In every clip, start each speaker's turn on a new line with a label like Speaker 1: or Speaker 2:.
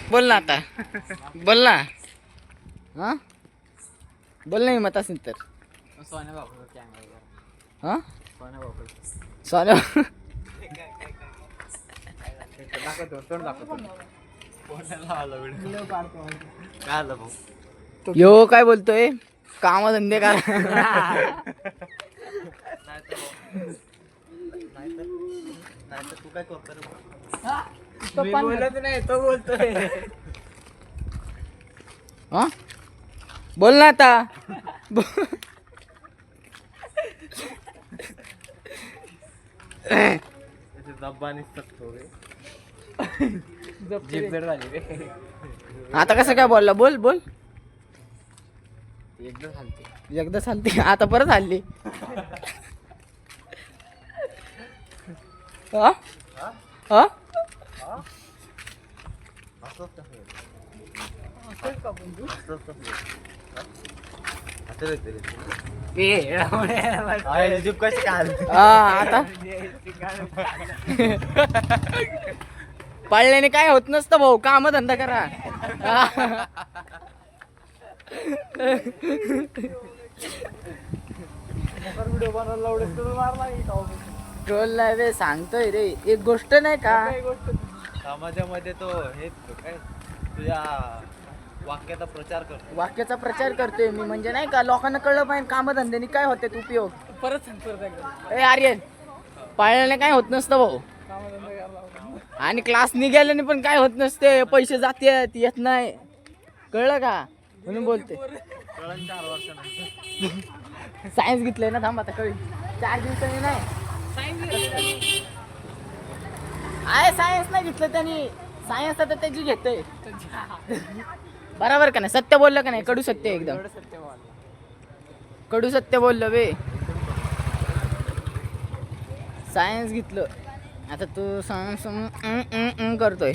Speaker 1: बोल ना आता, बोल ना. हा बोल नाही मत असेल तर.
Speaker 2: सोन्या बापू कॅमेरा.
Speaker 1: हा
Speaker 2: सोन्या बापू
Speaker 1: सोन्या
Speaker 2: दाखवतो तोंड दाखवतो. कोणाला आला व्हिडिओ काढतो काय आलं भाऊ.
Speaker 1: यो काय बोलतोय काम धंदे का.
Speaker 2: नाही तर तू काय करतो रे.
Speaker 1: मी बोलत
Speaker 2: नाही तो बोलतोय.
Speaker 1: हा बोल ना आता.
Speaker 2: डब्बा निघतो रे. जीप जड झाली रे.
Speaker 1: आता कसं काय बोलला. बोल बोल.
Speaker 2: एकदा झालते.
Speaker 1: एकदा चालते आता परत हल्ली. हा हा
Speaker 2: जीप कशी काय
Speaker 1: आता पळल्याने काय होत नसतं भाऊ. काम धंदा करा.
Speaker 2: व्हिडिओ बनवायला एवढं मारला.
Speaker 1: ट्रोल नाही रे सांगतोय रे. एक गोष्ट नाही का
Speaker 2: समाजामध्ये तो हे काय तुझ्या वाक्याचा प्रचार करतो.
Speaker 1: वाक्याचा प्रचार करतोय मी. म्हणजे नाही का लोकांना कळलं पाहिजे कामधंद्याने काय होते उपयोग.
Speaker 2: परत सांगतो.
Speaker 1: ए आर्यन पाळल्याने काय होत नसतं भाऊ. आणि क्लास निघाल्याने पण काय होत नसते. पैसे जातात येत नाही. कळलं का म्हणून बोलते.
Speaker 2: 4 वर्षानंतर
Speaker 1: सायन्स घेतलंय ना. थांब आता कळी 4 दिवसांनी नाही. आहे सायन्स नाही घेतलं त्यांनी. सायन्स आता त्याची घेतोय. बरोबर का नाही. सत्य बोललं का नाही. कडू सत्य एकदम कडू सत्य बोललं बे. सायन्स घेतलं आता तू सायन्स करतोय.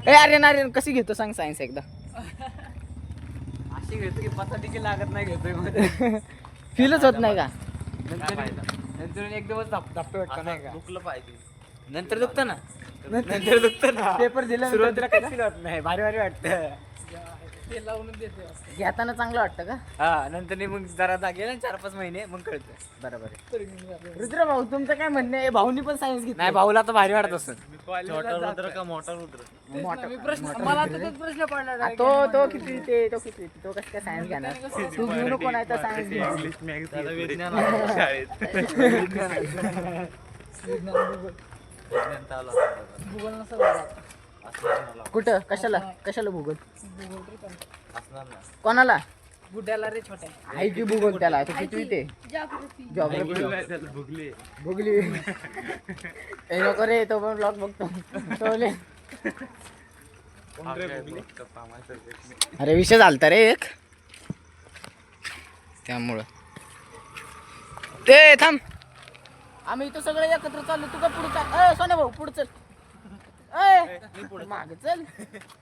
Speaker 1: ए आर्यन आर्यन कशी घेतो सांग सायन्स एकदा.
Speaker 2: अशी घेतो की पता देखील लागत नाही घेतोय.
Speaker 1: फीलच होत नाही का.
Speaker 2: नंतर एकदमच धप्पे वाटतं नाही का. दुखलं पाहिजे.
Speaker 1: नंतर दुखतं ना.
Speaker 2: नंतर दुखतं ना.
Speaker 1: पेपर दिला
Speaker 2: सुरुवातीला काहीच होत नाही. भारी भारी वाटतं.
Speaker 1: ते लावून देते घेताना चांगलं वाटतं का.
Speaker 2: हा नंतर मग जरा गेला 4-5 महिने मग कळतं.
Speaker 1: बरोबर आहे. रुद्र भाऊ तुमचं काय म्हणणं आहे. भाऊनी पण सायन्स घेतलं.
Speaker 2: नाही भाऊला तर भारी वाटत असत. छोटा रुद्र का मोठा रुद्र.
Speaker 1: मला प्रश्न पडला. तो किती ते तो किती तो कसं काय सायन्स घेणार. तू घेऊ नको नाही तर सायन्स घे.
Speaker 2: विज्ञान शाळेत.
Speaker 1: भूगोल नसतं. कुठं कशाला कशाला भूगोल कोणाला.
Speaker 2: बुड्याला रे छोट्या
Speaker 1: आहे की भूगोल त्याला. तो किती ते जॉग्राफी भुगली. हे नको रे. तो पण ब्लॉग बघतो. अरे विषय झालता रे एक त्यामुळं. ते थांब आम्ही इथं सगळे एकत्र चाललो. तू का पुढे चाल. सोन्या भाऊ पुढे चल. माग चल.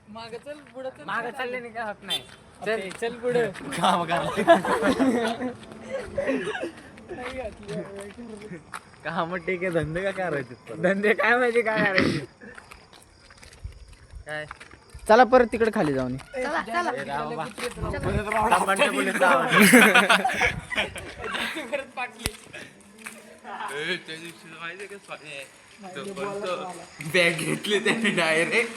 Speaker 2: मागे चालले नाही काय होत नाही. चल चल पुढे काम काम ठीक आहे. धंदे काय करायचे. धंदे काय माहिती काय करायचे. काय
Speaker 1: चला परत तिकडे खाली जाऊन.
Speaker 2: बॅग घेतली त्याने डायरेक्ट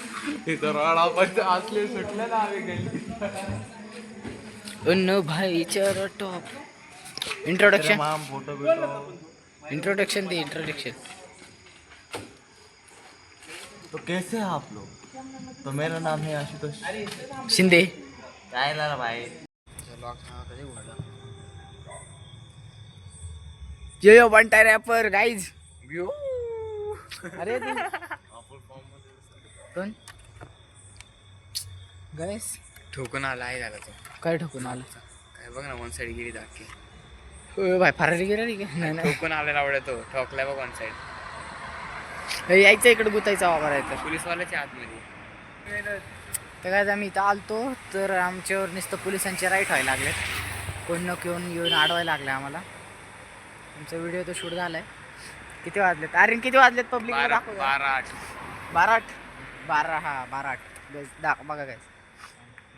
Speaker 2: तिथं रडापट असले सुटले ना आम्ही गेली.
Speaker 1: उन्नो भाई चरो टॉप. इंट्रोडक्शन
Speaker 2: फोटो
Speaker 1: इंट्रोडक्शन दे. इंट्रोडक्शन.
Speaker 2: तो कैसे हैं आप लोग. तो मेरा नाम है आशुतोष
Speaker 1: शिंदे.
Speaker 2: काय ना भाई.
Speaker 1: यो बनता रॅपर गाईज. अरे कोण गणेश
Speaker 2: ठोकून आला आहे झाला तो.
Speaker 1: काय ठोकून आलं.
Speaker 2: काय बघ ना वन साईड गेली दाखी.
Speaker 1: भाई फरारी गेला नाही नाही.
Speaker 2: ठोकून आलेला आवडत तो. ठोकलाय बघ वन साईड.
Speaker 1: यायचं इकडे गुतायचा वापरायचा.
Speaker 2: पोलीसवाल्याच्या आतमध्ये.
Speaker 1: तर काय आम्ही इथं आलतो तर आमच्यावर नुसतं पोलिसांचे राईट व्हायला लागले. कोण न कोण येऊन अडवायला लागले आम्हाला. तुमचा व्हिडिओ तो शूट झालाय. किती वाजलेत आर्यन. किती वाजलेत पब्लिक
Speaker 2: 12-8.
Speaker 1: 12-8. 12 हा 12 8 बघा काय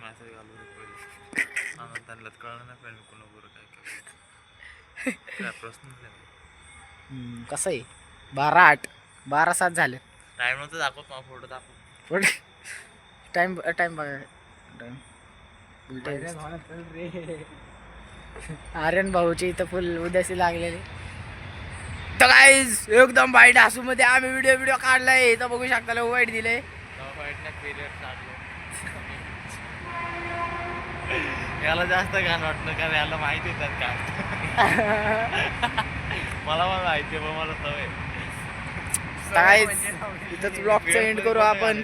Speaker 2: मेसेज घालू रे पहिले त्यांना कळलं नाही पाहिजे कोणा बरोबर काय प्रश्न
Speaker 1: कसं आहे 12 8 12 7 झालं
Speaker 2: टाइम नव्हतं दाखवत मला फोटो दाखव
Speaker 1: टाइम टाइम बघा टाइम आर्यन भाऊची इथं फुल उद्याशी लागलेली तर गाईज एकदम वाईट हसू मध्ये आम्ही व्हिडिओ काढलाय इथं बघू शकता वाईट दिले
Speaker 2: याला जास्त घाण वाटलं कारण याला माहिती येतात का मला माहिती आहे पण मला सवय
Speaker 1: इथंच ब्लॉगचा एंड करू आपण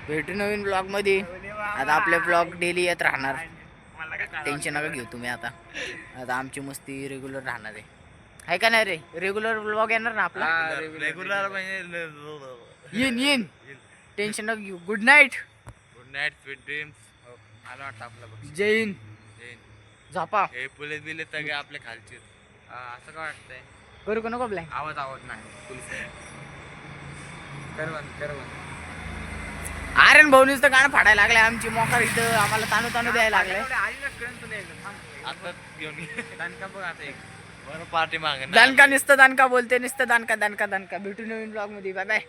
Speaker 1: भेटू नवीन ब्लॉग मध्ये आता आपले ब्लॉग डेली येत राहणार टेन्शन नका घेऊ तुम्ही आता आमची मस्ती रेग्युलर राहणार आहे का नाही रे रेग्युलर ब्लॉग येणार ना आपला
Speaker 2: रेग्युलर म्हणजे
Speaker 1: येईन टेन्शन नका घेऊ गुड नाईट
Speaker 2: स्वीट ड्रीम्स आला वाटतं आपला
Speaker 1: जय हिंद झोपा
Speaker 2: हे पोलीस बिले सगळे आपल्या खालचे असं काय वाटतंय
Speaker 1: करू का नको आपल्या
Speaker 2: आवाज नाही पोलीस कर
Speaker 1: आर्यन भाऊनीच तर गाणं फाडायला लागलाय आमची मोकार इथं आम्हाला ताणू द्यायला लागलाय
Speaker 2: आता घेऊन दानका बघ आता एक बरं पार्टी मागे
Speaker 1: दानका नुसतं दानका बोलते नुसतं दानका भेटू नवीन ब्लॉग मध्ये बाय बाय